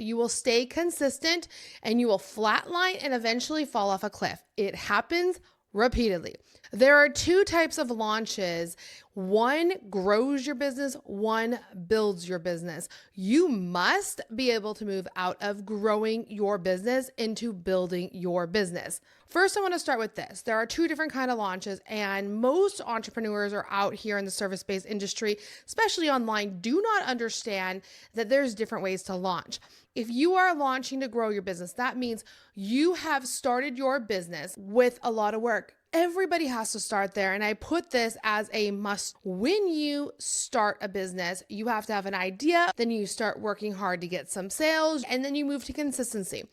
You will stay consistent and you will flatline and eventually fall off a cliff. It happens repeatedly. There are two types of launches. One grows your business, one builds your business. You must be able to move out of growing your business into building your business. First, I want to start with this. There are two different kinds of launches, and most entrepreneurs are out here in the service-based industry, especially online, do not understand that there's different ways to launch. If you are launching to grow your business, that means you have started your business with a lot of work. Everybody has to start there. And I put this as a must. When you start a business, you have to have an idea, then you start working hard to get some sales, and then you move to consistency.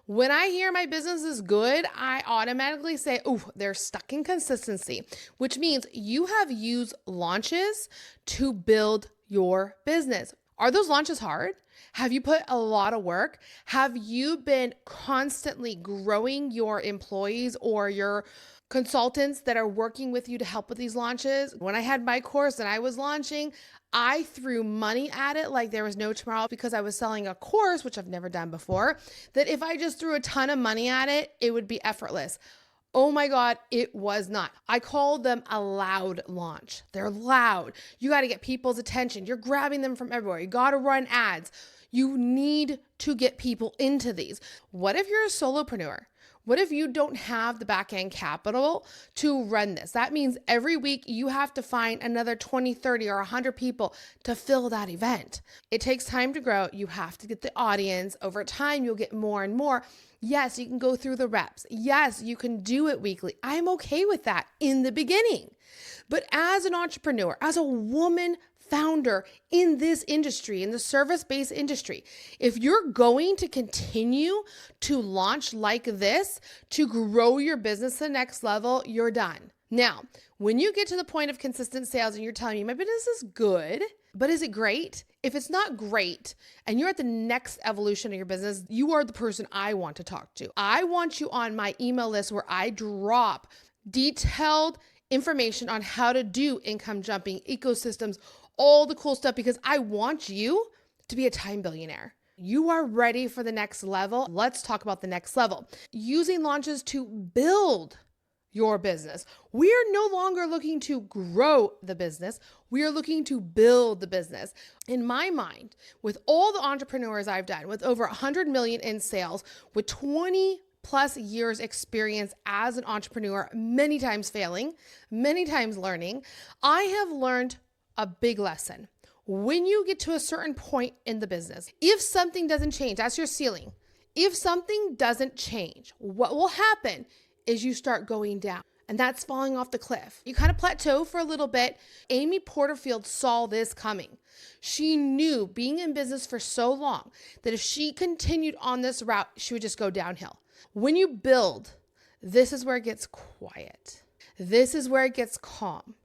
When I hear my business is good, I automatically say, oh, they're stuck in consistency, which means you have used launches to build your business. Are those launches hard? Have you put a lot of work? Have you been constantly growing your employees or your consultants that are working with you to help with these launches? When I had my course and I was launching, I threw money at it like there was no tomorrow because I was selling a course, which I've never done before, that if I just threw a ton of money at it, it would be effortless. Oh my God, it was not. I called them a loud launch. They're loud. You got to get people's attention. You're grabbing them from everywhere. You got to run ads. You need to get people into these. What if you're a solopreneur? What if you don't have the back end capital to run this? That means every week you have to find another 20, 30, or 100 people to fill that event. It takes time to grow. You have to get the audience. Over time, you'll get more and more. Yes, you can go through the reps. Yes, you can do it weekly. I'm okay with that in the beginning. But as an entrepreneur, as a woman founder in this industry, in the service-based industry, if you're going to continue to launch like this to grow your business to the next level, you're done. Now, when you get to the point of consistent sales and you're telling me my business is good, but is it great? If it's not great and you're at the next evolution of your business, you are the person I want to talk to. I want you on my email list where I drop detailed information on how to do income jumping, ecosystems, all the cool stuff, because I want you to be a time billionaire. You are ready for the next level. Let's talk about the next level. Using launches to build your business. We are no longer looking to grow the business. We are looking to build the business. In my mind, with all the entrepreneurs I've done, with over 100 million in sales, with 20 plus years experience as an entrepreneur, many times failing, many times learning, I have learned a big lesson. When you get to a certain point in the business, if something doesn't change, that's your ceiling. If something doesn't change, what will happen is you start going down, and that's falling off the cliff. You kind of plateau for a little bit. Amy Porterfield saw this coming. She knew, being in business for so long, that if she continued on this route, she would just go downhill. When you build, this is where it gets quiet. This is where it gets calm.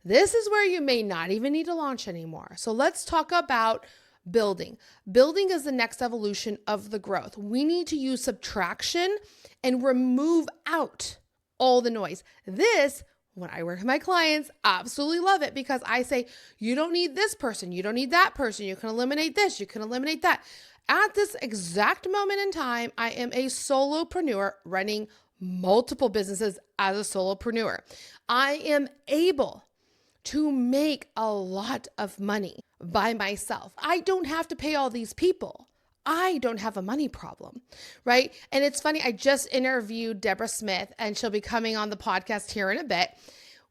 This is where you may not even need to launch anymore. So let's talk about building. Building is the next evolution of the growth. We need to use subtraction and remove out all the noise. This, when I work with my clients, absolutely love it because I say, you don't need this person. You don't need that person. You can eliminate this. You can eliminate that. At this exact moment in time, I am a solopreneur running multiple businesses as a solopreneur. I am able to make a lot of money by myself. I don't have to pay all these people. I don't have a money problem, right? And it's funny, I just interviewed Deborah Smith and she'll be coming on the podcast here in a bit.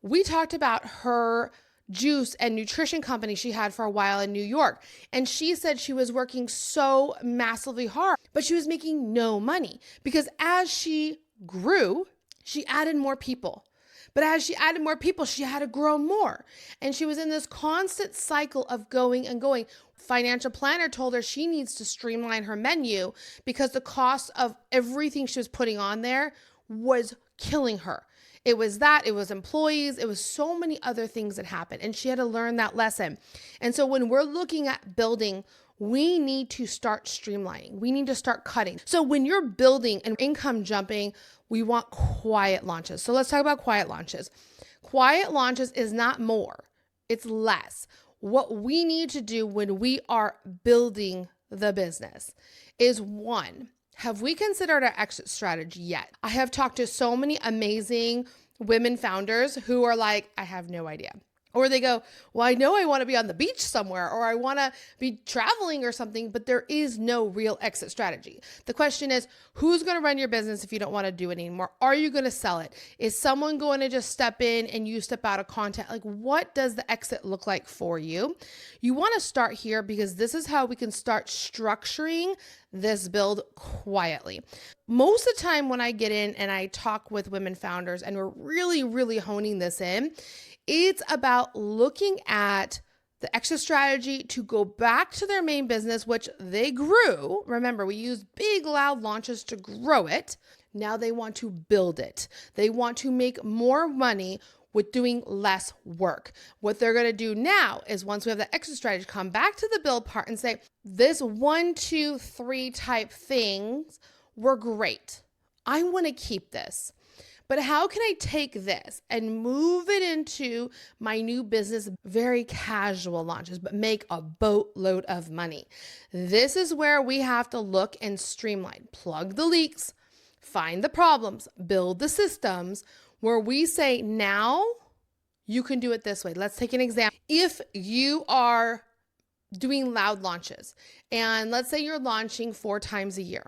We talked about her juice and nutrition company she had for a while in New York. And she said she was working so massively hard, but she was making no money because as she grew, she added more people. But as she added more people, she had to grow more. And she was in this constant cycle of going and going. Financial planner told her she needs to streamline her menu because the cost of everything she was putting on there was killing her. It was that, it was employees, it was so many other things that happened. And she had to learn that lesson. And so when we're looking at building, we need to start streamlining. We need to start cutting. So when you're building and income jumping, we want quiet launches. So let's talk about quiet launches. Quiet launches is not more, it's less. What we need to do when we are building the business is one, have we considered our exit strategy yet? I have talked to so many amazing women founders who are like, I have no idea. Or they go, well, I know I want to be on the beach somewhere, or I want to be traveling or something, but there is no real exit strategy. The question is, who's going to run your business if you don't want to do it anymore? Are you going to sell it? Is someone going to just step in and you step out of content? Like, what does the exit look like for you? You want to start here because this is how we can start structuring this build quietly. Most of the time when I get in and I talk with women founders and we're really, really honing this in, it's about looking at the exit strategy to go back to their main business, which they grew. Remember, we used big, loud launches to grow it. Now they want to build it. They want to make more money with doing less work. What they're going to do now is once we have the exit strategy, come back to the build part and say, this 1, 2, 3 type things were great. I want to keep this. But how can I take this and move it into my new business, very casual launches, but make a boatload of money? This is where we have to look and streamline, plug the leaks, find the problems, build the systems where we say, now you can do it this way. Let's take an example. If you are doing loud launches, and let's say you're launching 4 times a year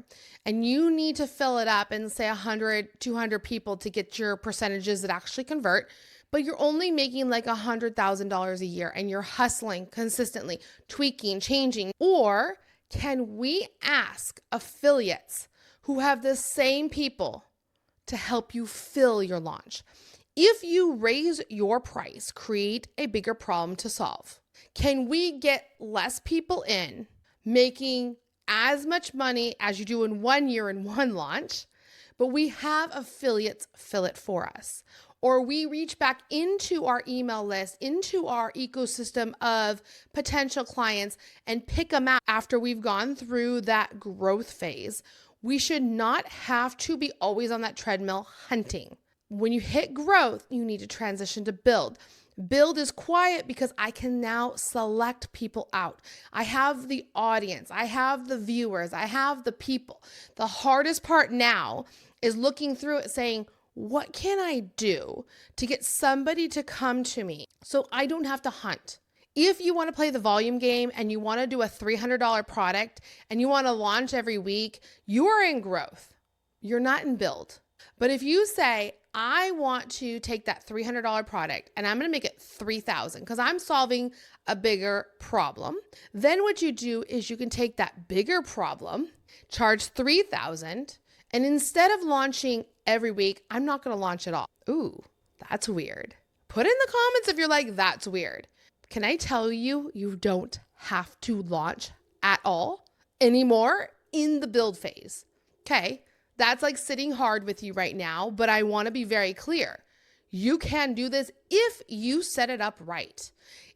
and you need to fill it up and say 100, 200 people to get your percentages that actually convert, but you're only making like $100,000 a year and you're hustling consistently, tweaking, changing. Or can we ask affiliates who have the same people to help you fill your launch? If you raise your price, create a bigger problem to solve. Can we get less people in making as much money as you do in 1 year in one launch, but we have affiliates fill it for us? Or we reach back into our email list, into our ecosystem of potential clients and pick them out after we've gone through that growth phase. We should not have to be always on that treadmill hunting. When you hit growth, you need to transition to build. Build is quiet because I can now select people out. I have the audience, I have the viewers, I have the people. The hardest part now is looking through it saying, what can I do to get somebody to come to me so I don't have to hunt? If you want to play the volume game and you want to do a $300 product and you want to launch every week, you are in growth. You're not in build. But if you say, I want to take that $300 product and I'm going to make it $3,000 because I'm solving a bigger problem, then what you do is you can take that bigger problem, charge $3,000, and instead of launching every week, I'm not going to launch at all. Ooh, that's weird. Put in the comments if you're like, that's weird. Can I tell you, you don't have to launch at all anymore in the build phase. Okay. That's like sitting hard with you right now, but I want to be very clear. You can do this if you set it up right.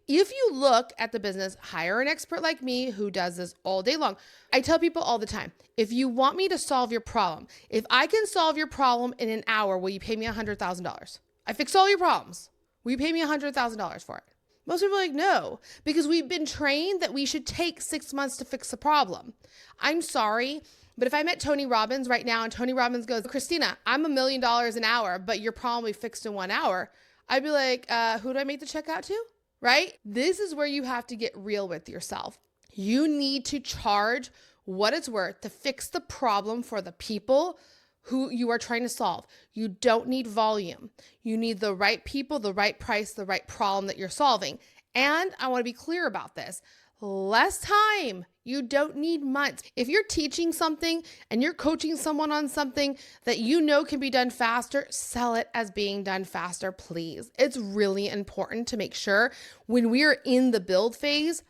If you look at the business, hire an expert like me who does this all day long. I tell people all the time, if you want me to solve your problem, if I can solve your problem in an hour, will you pay me $100,000? I fix all your problems. Will you pay me $100,000 for it? Most people are like, no, because we've been trained that we should take 6 months to fix the problem. I'm sorry. But if I met Tony Robbins right now and Tony Robbins goes, Christina, I'm $1 million an hour, but you're probably fixed in 1 hour, I'd be like, who do I make the check out to? Right? This is where you have to get real with yourself. You need to charge what it's worth to fix the problem for the people who you are trying to solve. You don't need volume. You need the right people, the right price, the right problem that you're solving. And I want to be clear about this. Less time. You don't need months. If you're teaching something and you're coaching someone on something that you know can be done faster, sell it as being done faster, please. It's really important to make sure when we're in the build phase,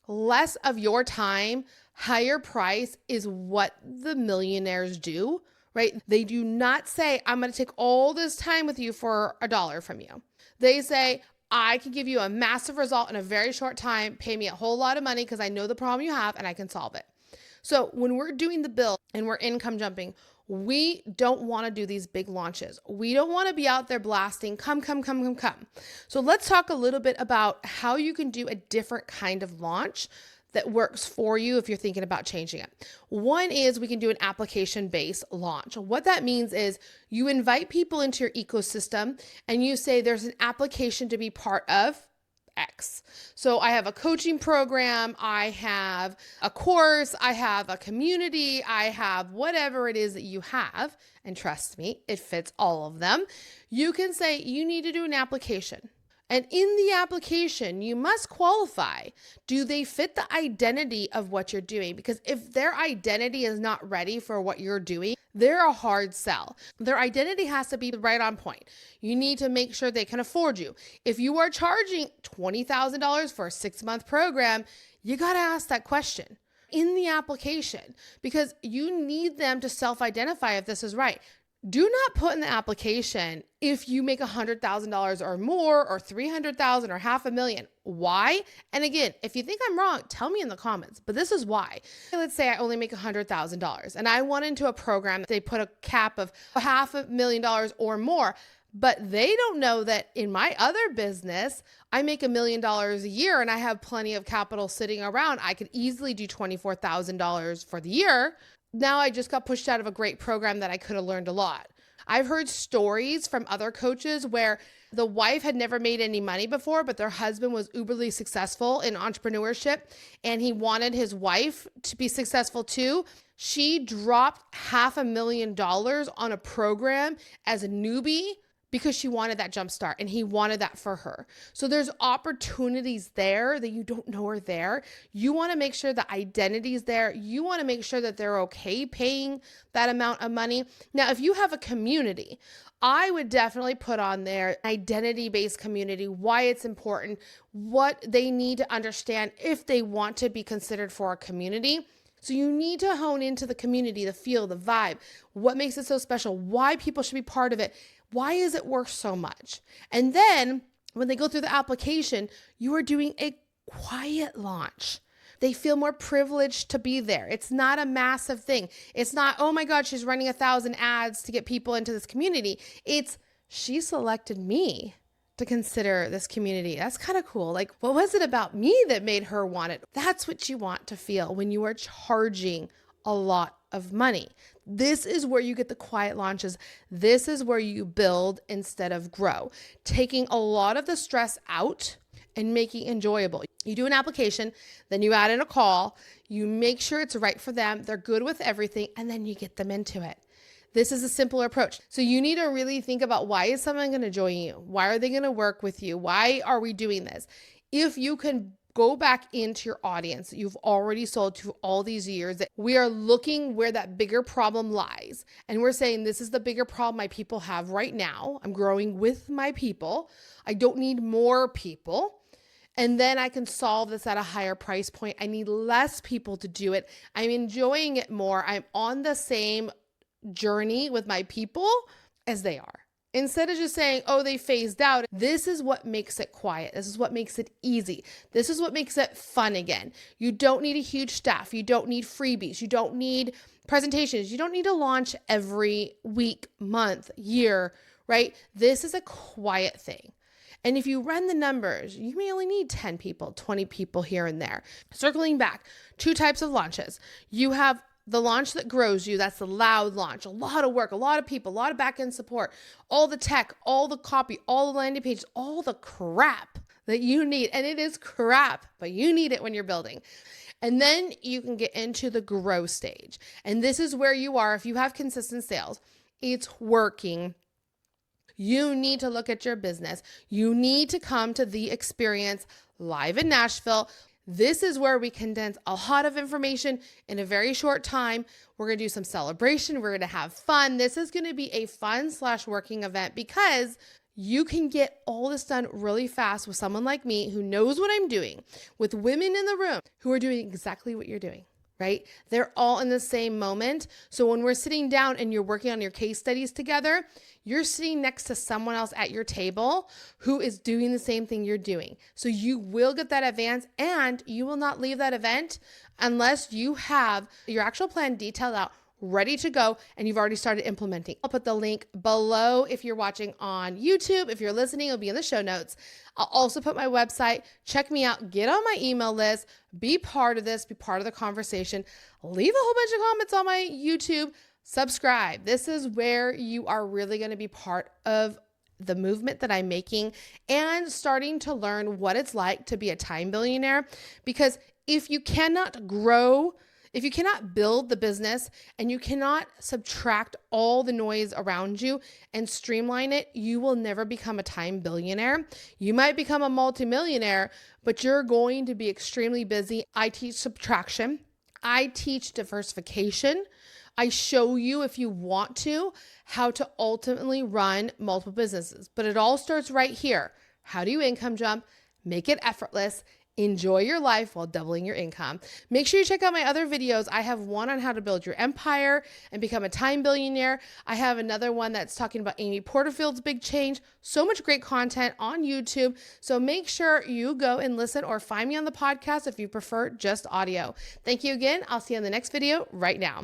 less of your time, higher price is what the millionaires do, right? They do not say, I'm going to take all this time with you for $1 from you. They say, I can give you a massive result in a very short time, pay me a whole lot of money because I know the problem you have and I can solve it. So when we're doing the build and we're income jumping, we don't want to do these big launches. We don't want to be out there blasting, come. So let's talk a little bit about how you can do a different kind of launch that works for you if you're thinking about changing it. One is we can do an application-based launch. What that means is you invite people into your ecosystem and you say there's an application to be part of X. So I have a coaching program, I have a course, I have a community, I have whatever it is that you have. And trust me, it fits all of them. You can say you need to do an application. And in the application, you must qualify. Do they fit the identity of what you're doing? Because if their identity is not ready for what you're doing, they're a hard sell. Their identity has to be right on point. You need to make sure they can afford you. If you are charging $20,000 for a 6-month program, you got to ask that question in the application because you need them to self-identify if this is right. Do not put in the application if you make $100,000 or more or $300,000 or $500,000. Why? And again, if you think I'm wrong, tell me in the comments, but this is why. Let's say I only make $100,000 and I went into a program that they put a cap of $500,000 or more, but they don't know that in my other business, I make $1 million a year and I have plenty of capital sitting around. I could easily do $24,000 for the year. Now I just got pushed out of a great program that I could have learned a lot. I've heard stories from other coaches where the wife had never made any money before, but their husband was uberly successful in entrepreneurship and he wanted his wife to be successful too. She dropped $500,000 on a program as a newbie because she wanted that jump start and he wanted that for her. So there's opportunities there that you don't know are there. You want to make sure the identity is there. You want to make sure that they're okay paying that amount of money. Now, if you have a community, I would definitely put on there identity-based community, why it's important, what they need to understand if they want to be considered for a community. So you need to hone into the community, the feel, the vibe, what makes it so special, why people should be part of it. Why is it worth so much? And then when they go through the application, you are doing a quiet launch. They feel more privileged to be there. It's not a massive thing. It's not, oh my God, she's running 1,000 ads to get people into this community. It's, she selected me to consider this community. That's kind of cool. Like, what was it about me that made her want it? That's what you want to feel when you are charging a lot of money. This is where you get the quiet launches. This is where you build instead of grow, taking a lot of the stress out and making it enjoyable. You do an application, then you add in a call, you make sure it's right for them, they're good with everything, and then you get them into it. This is a simpler approach. So you need to really think about, why is someone going to join you? Why are they going to work with you? Why are we doing this? If you can go back into your audience that you've already sold to all these years, that we are looking where that bigger problem lies. And we're saying, this is the bigger problem my people have right now. I'm growing with my people. I don't need more people. And then I can solve this at a higher price point. I need less people to do it. I'm enjoying it more. I'm on the same journey with my people as they are. Instead of just saying, oh, they phased out, this is what makes it quiet. This is what makes it easy. This is what makes it fun again. You don't need a huge staff. You don't need freebies. You don't need presentations. You don't need to launch every week, month, year, right? This is a quiet thing. And if you run the numbers, you may only need 10 people, 20 people here and there. Circling back, 2 types of launches. You have the launch that grows you, that's the loud launch. A lot of work, a lot of people, a lot of back-end support, all the tech, all the copy, all the landing pages, all the crap that you need. And it is crap, but you need it when you're building. And then you can get into the grow stage. And this is where you are. If you have consistent sales, it's working. You need to look at your business. You need to come to the experience live in Nashville. This is where we condense a lot of information in a very short time. We're going to do some celebration. We're going to have fun. This is going to be a fun/working event because you can get all this done really fast with someone like me who knows what I'm doing, with women in the room who are doing exactly what you're doing, right? They're all in the same moment. So when we're sitting down and you're working on your case studies together, you're sitting next to someone else at your table who is doing the same thing you're doing. So you will get that advance, and you will not leave that event unless you have your actual plan detailed out ready to go, and you've already started implementing. I'll put the link below if you're watching on YouTube. If you're listening, it'll be in the show notes. I'll also put my website. Check me out. Get on my email list. Be part of this. Be part of the conversation. Leave a whole bunch of comments on my YouTube. Subscribe. This is where you are really going to be part of the movement that I'm making and starting to learn what it's like to be a time billionaire. Because if you cannot grow, if you cannot build the business and you cannot subtract all the noise around you and streamline it, you will never become a time billionaire. You might become a multimillionaire, but you're going to be extremely busy. I teach subtraction. I teach diversification. I show you, if you want to, how to ultimately run multiple businesses. But it all starts right here. How do you income jump? Make it effortless. Enjoy your life while doubling your income. Make sure you check out my other videos. I have one on how to build your empire and become a time billionaire. I have another one that's talking about Amy Porterfield's big change. So much great content on YouTube. So make sure you go and listen or find me on the podcast if you prefer just audio. Thank you again. I'll see you in the next video right now.